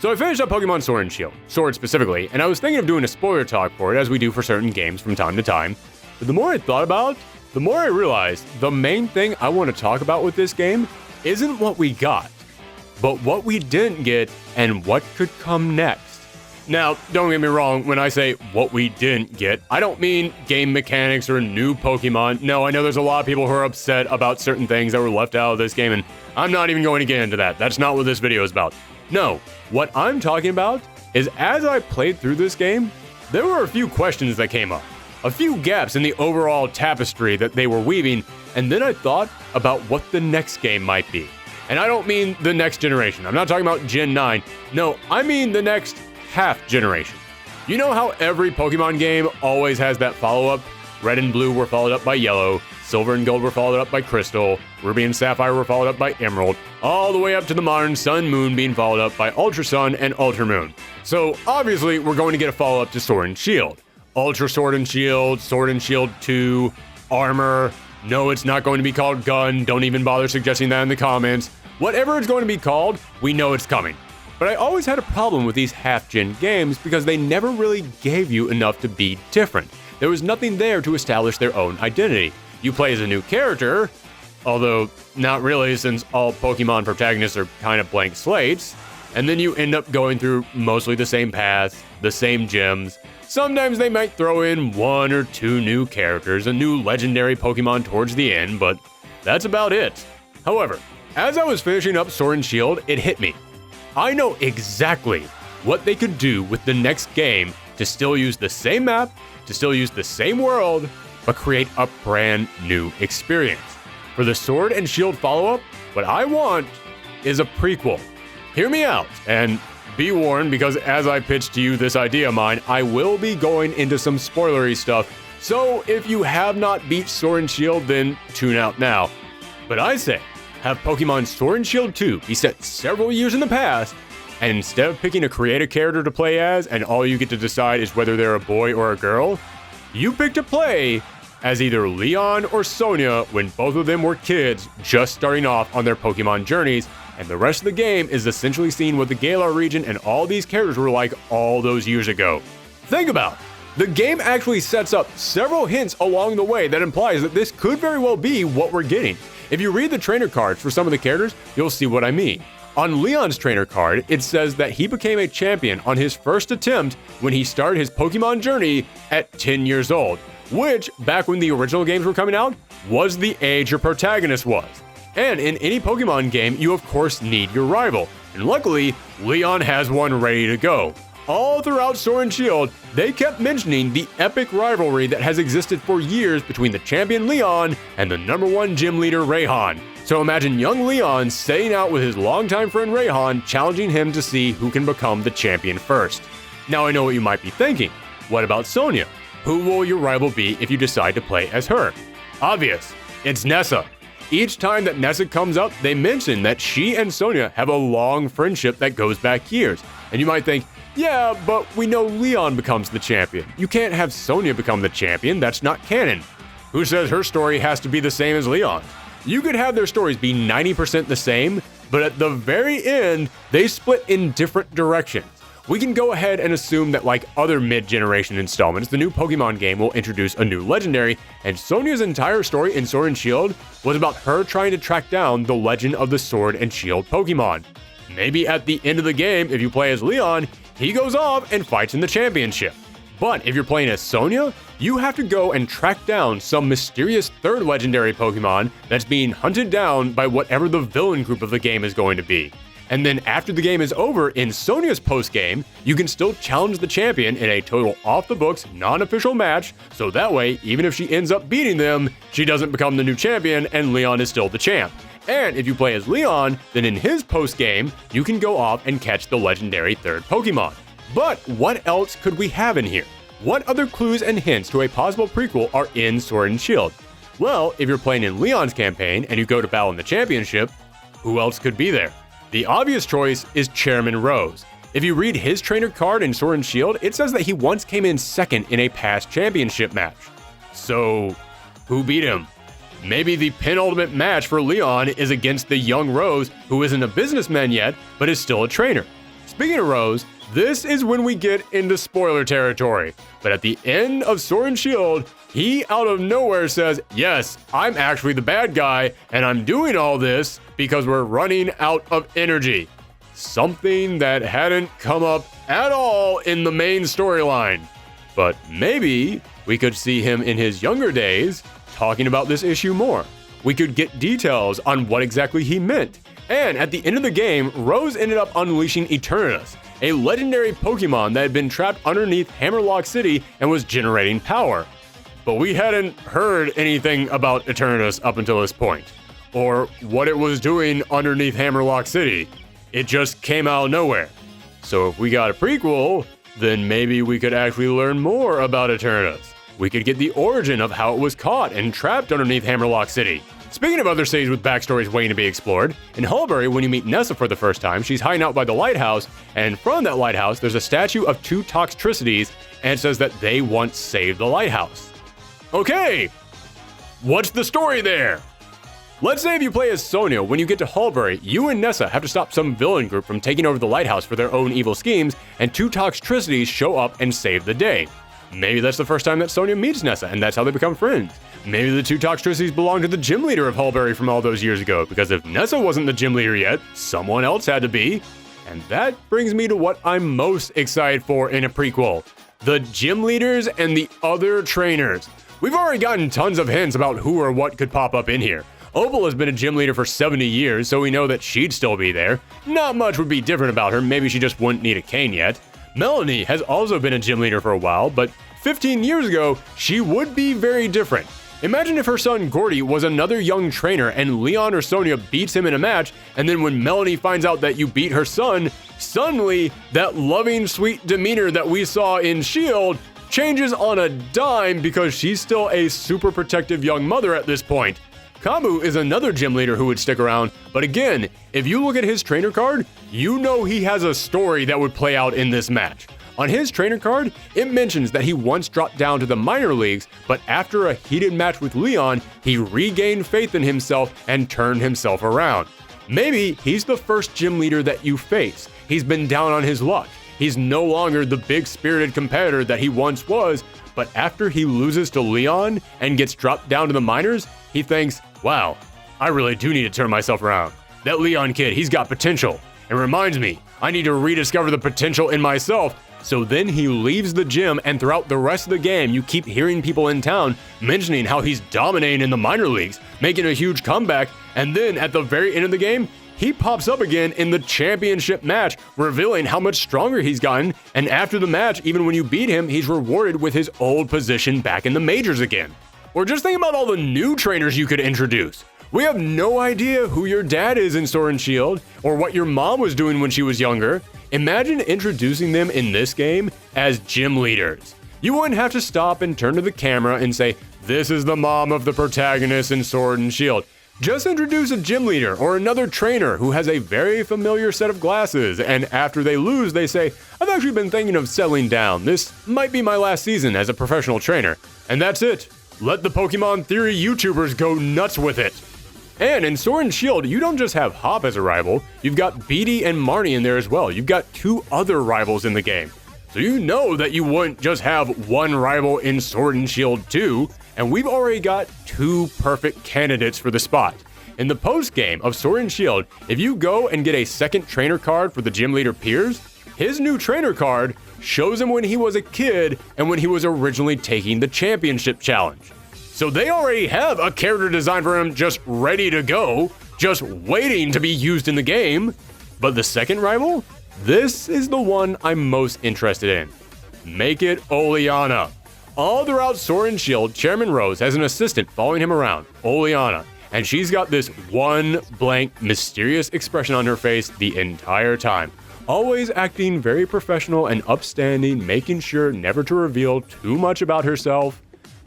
So I finished up Pokemon Sword and Shield, Sword specifically, and I was thinking of doing a spoiler talk for it as we do for certain games from time to time. But the more I thought about it, the more I realized the main thing I want to talk about with this game isn't what we got, but what we didn't get and what could come next. Now, don't get me wrong, when I say what we didn't get, I don't mean game mechanics or new Pokemon. No, I know there's a lot of people who are upset about certain things that were left out of this game, and I'm not even going to get into that. That's not what this video is about. No, what I'm talking about is as I played through this game, there were a few questions that came up, a few gaps in the overall tapestry that they were weaving, and then I thought about what the next game might be. And I don't mean the next generation. I'm not talking about Gen 9. No, I mean the next half generation. You know how every Pokemon game always has that follow-up? Red and Blue were followed up by Yellow, Silver and Gold were followed up by Crystal, Ruby and Sapphire were followed up by Emerald, all the way up to the modern Sun Moon being followed up by Ultra Sun and Ultra Moon. So obviously we're going to get a follow-up to Sword and Shield. Ultra Sword and Shield 2, Armor. No, it's not going to be called Gun. Don't even bother suggesting that in the comments. Whatever it's going to be called, we know it's coming. But I always had a problem with these half-gen games because they never really gave you enough to be different. There was nothing there to establish their own identity. You play as a new character, although not really since all Pokemon protagonists are kind of blank slates, and then you end up going through mostly the same paths, the same gyms. Sometimes they might throw in 1 or 2 new characters, a new legendary Pokemon towards the end, but that's about it. However, as I was finishing up Sword and Shield, it hit me. I know exactly what they could do with the next game to still use the same map, to still use the same world, but create a brand new experience. For the Sword and Shield follow-up, what I want is a prequel. Hear me out, and be warned, because as I pitched to you this idea of mine, I will be going into some spoilery stuff, so if you have not beat Sword and Shield, then tune out now. But I say, have Pokemon Sword and Shield 2 be set several years in the past, and instead of picking a creative character to play as, and all you get to decide is whether they're a boy or a girl, you pick to play as either Leon or Sonia when both of them were kids just starting off on their Pokemon journeys, and the rest of the game is essentially seeing what the Galar region and all these characters were like all those years ago. Think about it. The game actually sets up several hints along the way that implies that this could very well be what we're getting. If you read the trainer cards for some of the characters, you'll see what I mean. On Leon's trainer card, it says that he became a champion on his first attempt when he started his Pokemon journey at 10 years old, which, back when the original games were coming out, was the age your protagonist was. And in any Pokemon game, you of course need your rival, and luckily, Leon has one ready to go. All throughout Sword and Shield, they kept mentioning the epic rivalry that has existed for years between the champion Leon and the #1 gym leader Rayhan. So imagine young Leon setting out with his longtime friend Rayhan, challenging him to see who can become the champion first. Now I know what you might be thinking. What about Sonia? Who will your rival be if you decide to play as her? Obvious, it's Nessa. Each time that Nessa comes up, they mention that she and Sonia have a long friendship that goes back years. And you might think, yeah, but we know Leon becomes the champion. You can't have Sonia become the champion, that's not canon. Who says her story has to be the same as Leon's? You could have their stories be 90% the same, but at the very end, they split in different directions. We can go ahead and assume that like other mid-generation installments, the new Pokemon game will introduce a new legendary, and Sonia's entire story in Sword and Shield was about her trying to track down the legend of the Sword and Shield Pokemon. Maybe at the end of the game, if you play as Leon, he goes off and fights in the championship. But if you're playing as Sonia, you have to go and track down some mysterious third legendary Pokemon that's being hunted down by whatever the villain group of the game is going to be. And then after the game is over, in Sonia's post-game, you can still challenge the champion in a total off-the-books, non-official match, so that way, even if she ends up beating them, she doesn't become the new champion and Leon is still the champ. And if you play as Leon, then in his post-game, you can go off and catch the legendary third Pokemon. But what else could we have in here? What other clues and hints to a possible prequel are in Sword and Shield? Well, if you're playing in Leon's campaign and you go to battle in the championship, who else could be there? The obvious choice is Chairman Rose. If you read his trainer card in Sword and Shield, it says that he once came in second in a past championship match. So, who beat him? Maybe the penultimate match for Leon is against the young Rose, who isn't a businessman yet, but is still a trainer. Speaking of Rose, this is when we get into spoiler territory. But at the end of Sword and Shield, he out of nowhere says, yes, I'm actually the bad guy, and I'm doing all this because we're running out of energy. Something that hadn't come up at all in the main storyline. But maybe we could see him in his younger days talking about this issue more. We could get details on what exactly he meant. And at the end of the game, Rose ended up unleashing Eternatus, a legendary Pokemon that had been trapped underneath Hammerlock City and was generating power. But we hadn't heard anything about Eternatus up until this point, or what it was doing underneath Hammerlock City. It just came out of nowhere. So if we got a prequel, then maybe we could actually learn more about Eternatus. We could get the origin of how it was caught and trapped underneath Hammerlock City. Speaking of other cities with backstories waiting to be explored, in Hulbury, when you meet Nessa for the first time, she's hiding out by the lighthouse, and from that lighthouse, there's a statue of two Toxtricities, and it says that they once saved the lighthouse. Okay, what's the story there? Let's say if you play as Sonia, when you get to Hulbury, you and Nessa have to stop some villain group from taking over the lighthouse for their own evil schemes, and two Toxtricities show up and save the day. Maybe that's the first time that Sonia meets Nessa, and that's how they become friends. Maybe the two Toxtricities belong to the gym leader of Hulbury from all those years ago, because if Nessa wasn't the gym leader yet, someone else had to be. And that brings me to what I'm most excited for in a prequel: the gym leaders and the other trainers. We've already gotten tons of hints about who or what could pop up in here. Opal has been a gym leader for 70 years, so we know that she'd still be there. Not much would be different about her, maybe she just wouldn't need a cane yet. Melanie has also been a gym leader for a while, but 15 years ago, she would be very different. Imagine if her son Gordy was another young trainer and Leon or Sonia beats him in a match, and then when Melanie finds out that you beat her son, suddenly that loving, sweet demeanor that we saw in S.H.I.E.L.D. changes on a dime because she's still a super protective young mother at this point. Kamu is another gym leader who would stick around, but again, if you look at his trainer card, you know he has a story that would play out in this match. On his trainer card, it mentions that he once dropped down to the minor leagues, but after a heated match with Leon, he regained faith in himself and turned himself around. Maybe he's the first gym leader that you face. He's been down on his luck. He's no longer the big-spirited competitor that he once was, but after he loses to Leon and gets dropped down to the minors, he thinks, wow, I really do need to turn myself around. That Leon kid, he's got potential. It reminds me, I need to rediscover the potential in myself. So then he leaves the gym, and throughout the rest of the game, you keep hearing people in town mentioning how he's dominating in the minor leagues, making a huge comeback, and then at the very end of the game, he pops up again in the championship match, revealing how much stronger he's gotten, and after the match, even when you beat him, he's rewarded with his old position back in the majors again. Or just think about all the new trainers you could introduce. We have no idea who your dad is in Sword and Shield, or what your mom was doing when she was younger. Imagine introducing them in this game as gym leaders. You wouldn't have to stop and turn to the camera and say, this is the mom of the protagonist in Sword and Shield. Just introduce a gym leader or another trainer who has a very familiar set of glasses, and after they lose, they say, I've actually been thinking of settling down. This might be my last season as a professional trainer. And that's it. Let the Pokemon Theory YouTubers go nuts with it. And in Sword and Shield, you don't just have Hop as a rival, you've got Beatty and Marnie in there as well. You've got two other rivals in the game. So you know that you wouldn't just have one rival in Sword and Shield 2, and we've already got two perfect candidates for the spot. In the post-game of Sword and Shield, if you go and get a second trainer card for the gym leader Piers, his new trainer card shows him when he was a kid and when he was originally taking the championship challenge. So they already have a character design for him just ready to go, just waiting to be used in the game. But the second rival? This is the one I'm most interested in. Make it Oleana. All throughout Sword and Shield, Chairman Rose has an assistant following him around, Oleana, and she's got this one blank, mysterious expression on her face the entire time. Always acting very professional and upstanding, making sure never to reveal too much about herself.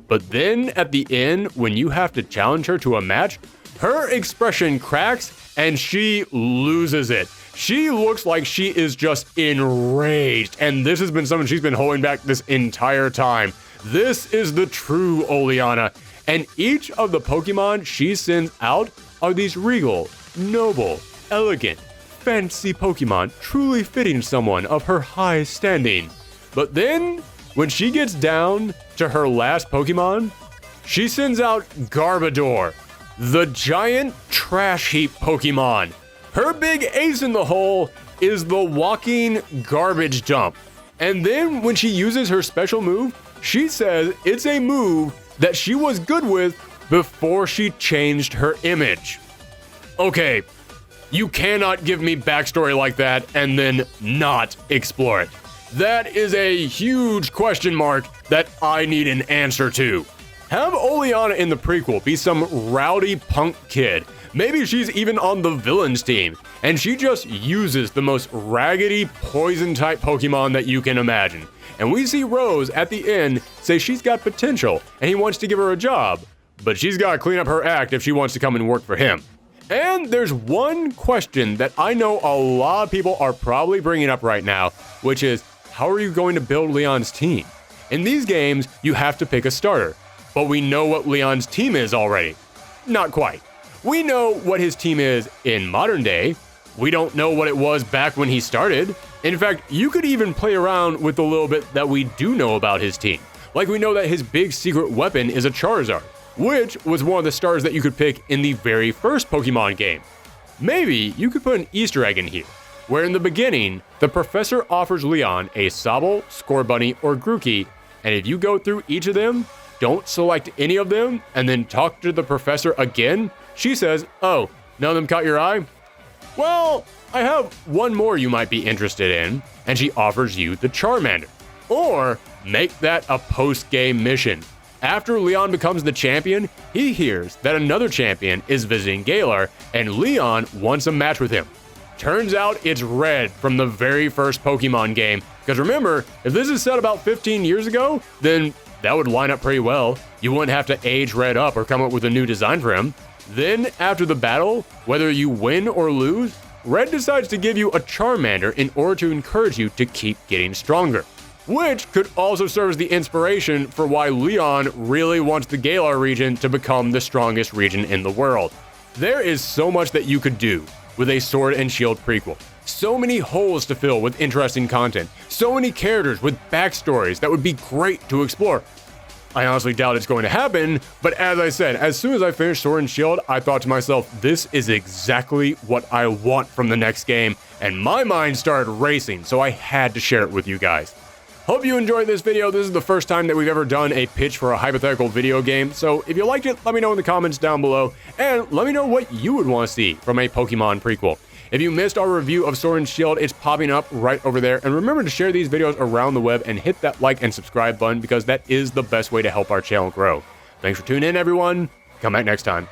But then at the end, when you have to challenge her to a match, her expression cracks and she loses it. She looks like she is just enraged, and this has been something she's been holding back this entire time. This is the true Oleana, and each of the Pokemon she sends out are these regal, noble, elegant, fancy Pokemon truly fitting someone of her high standing. But then, when she gets down to her last Pokemon, she sends out Garbodor, the giant trash heap Pokemon. Her big ace in the hole is the walking garbage dump. And then when she uses her special move, she says it's a move that she was good with before she changed her image. Okay, you cannot give me backstory like that and then not explore it. That is a huge question mark that I need an answer to. Have Oleana in the prequel be some rowdy punk kid. Maybe she's even on the villain's team, and she just uses the most raggedy poison-type Pokemon that you can imagine. And we see Rose at the end say she's got potential, and he wants to give her a job, but she's got to clean up her act if she wants to come and work for him. And there's one question that I know a lot of people are probably bringing up right now, which is, how are you going to build Leon's team? In these games, you have to pick a starter, but we know what Leon's team is already. Not quite. We know what his team is in modern day. We don't know what it was back when he started. In fact, you could even play around with the little bit that we do know about his team. Like we know that his big secret weapon is a Charizard, which was one of the stars that you could pick in the very first Pokemon game. Maybe you could put an Easter egg in here, where in the beginning, the professor offers Leon a Sobble, Scorbunny, or Grookey, and if you go through each of them, don't select any of them, and then talk to the professor again, she says, oh, none of them caught your eye? Well, I have one more you might be interested in, and she offers you the Charmander. Or make that a post-game mission. After Leon becomes the champion, he hears that another champion is visiting Galar, and Leon wants a match with him. Turns out it's Red from the very first Pokemon game, because remember, if this is set about 15 years ago, then that would line up pretty well. You wouldn't have to age Red up or come up with a new design for him. Then, after the battle, whether you win or lose, Red decides to give you a Charmander in order to encourage you to keep getting stronger. Which could also serve as the inspiration for why Leon really wants the Galar region to become the strongest region in the world. There is so much that you could do with a Sword and Shield prequel. So many holes to fill with interesting content. So many characters with backstories that would be great to explore. I honestly doubt it's going to happen, but as I said, as soon as I finished Sword and Shield, I thought to myself, this is exactly what I want from the next game, and my mind started racing, so I had to share it with you guys. Hope you enjoyed this video. This is the first time that we've ever done a pitch for a hypothetical video game, so if you liked it, let me know in the comments down below, and let me know what you would want to see from a Pokemon prequel. If you missed our review of Sword and Shield, it's popping up right over there. And remember to share these videos around the web and hit that like and subscribe button because that is the best way to help our channel grow. Thanks for tuning in, everyone. Come back next time.